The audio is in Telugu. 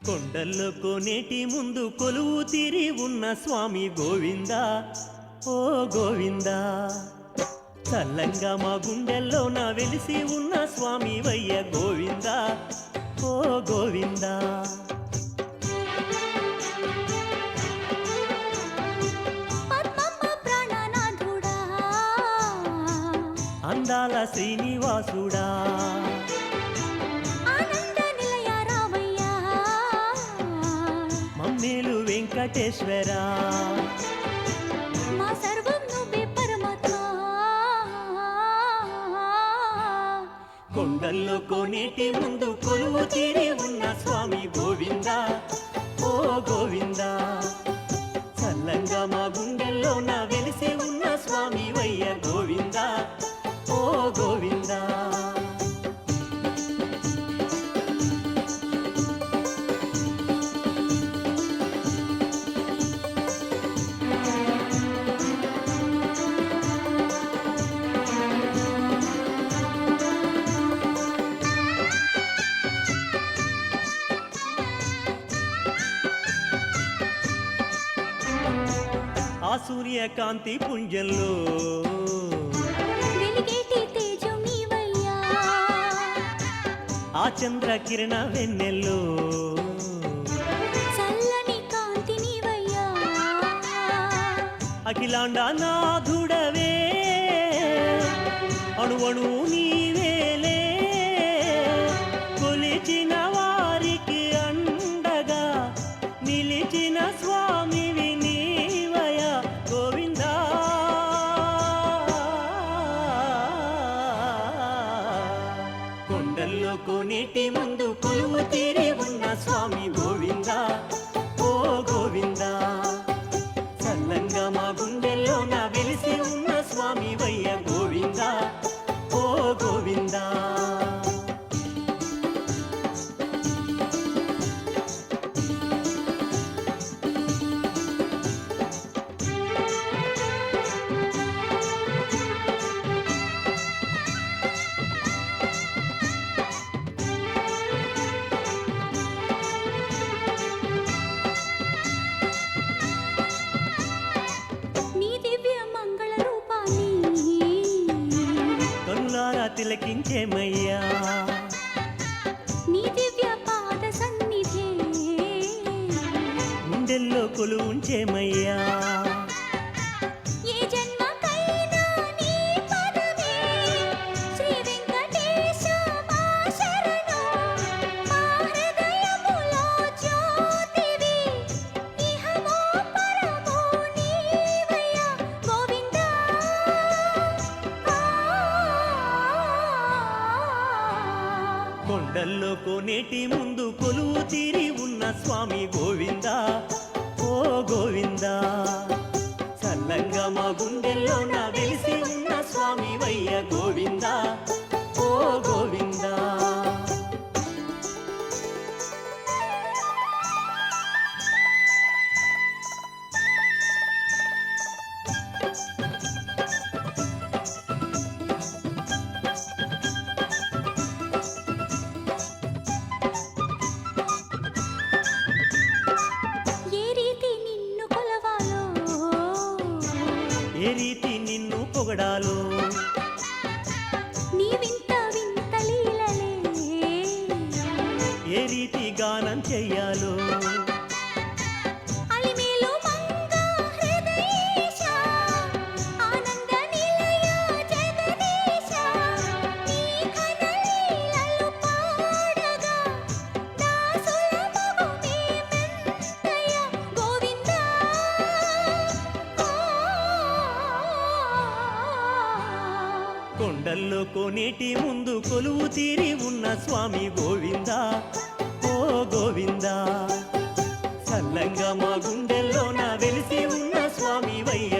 కొండల్లో కోనేటి ముందు కొలువు తీరి ఉన్న స్వామి గోవిందా ఓ గోవిందా చల్లంగా మా గుండెల్లో నా వెలిసి ఉన్న స్వామి వయ్య గోవిందా ఓ గోవిందా అందాల శ్రీనివాసుడా మమ్మేలు వెంకటేశ్వరా మా సర్వం నువ్వే పరమాత్మా కొండల్లో కోనేటి ముందు కొలువు తీరి ఉన్న స్వామి గోవిందా ఓ గోవిందా చల్లంగా మా గుండెల్లో నా వెలిసి ఉన్న స్వామి వయ్య గోవిందా ఓ గోవిందా ఆ సూర్యకాంతి పుంజంలో వెలిగేటి తేజం నీవయ్యా ఆ చంద్రకిరణ వెన్నెల్లో చల్లని కాంతి నీవయ్యా అఖిలాండ నాథుడవే అణువణు నీవేలే కొలిచిన వారికి అండగా నిలిచిన స్వామివి నీవయ గోవిందా కొండల్లో కోనేటి ముందు కొలువు తీరి ఉన్న స్వామి గోవిందా ఓ గోవిందా చల్లంగా మా గుండెల్లో నా వెలిసి ఉన్న స్వామి వయ్య గోవిందా ఓ గోవిందా నీ దివ్య మంగళ రూపాన్ని కనులారా తిలకించేమయ్యా నీ దివ్య పాద సన్నిధే గుండెల్లో కొలువుంచేమయ్యా ఏ జన్మకైనా నీ పదమే శ్రీ వెంకటేశ మా శరణం మా హృదయములో జ్యోతివి ఇహమో పరమో నీవయ్యా గోవిందా కొండల్లో కోనేటి ముందు కొలువు తీరి ఉన్న స్వామి గోవిందా ఓ గోవిందా చల్లంగా మా గుండెల్లో నా వెలిసి ఉన్న స్వామి వయ్య గోవిందా ఓ గోవిందా ఏ రీతి నిన్ను కొలవాలో ఏ రీతి నిన్ను పొగడాలో నీ వింత వింత లీలలే ఏ రీతి గానం చెయ్యాలో అలిమేలు మంగ హృదయేశ ఆనంద నిలయ జగదీశ నీ ఘన లీలలు పాడగా దాసుల మగు మేమెంతయ గోవిందా కొండల్లో కోనేటి ముందు కొలువు తీరి ఉన్న స్వామి గోవిందా ఓ గోవిందా చల్లంగా మా గుండెల్లో నా వెలిసి ఉన్న స్వామి వయ్య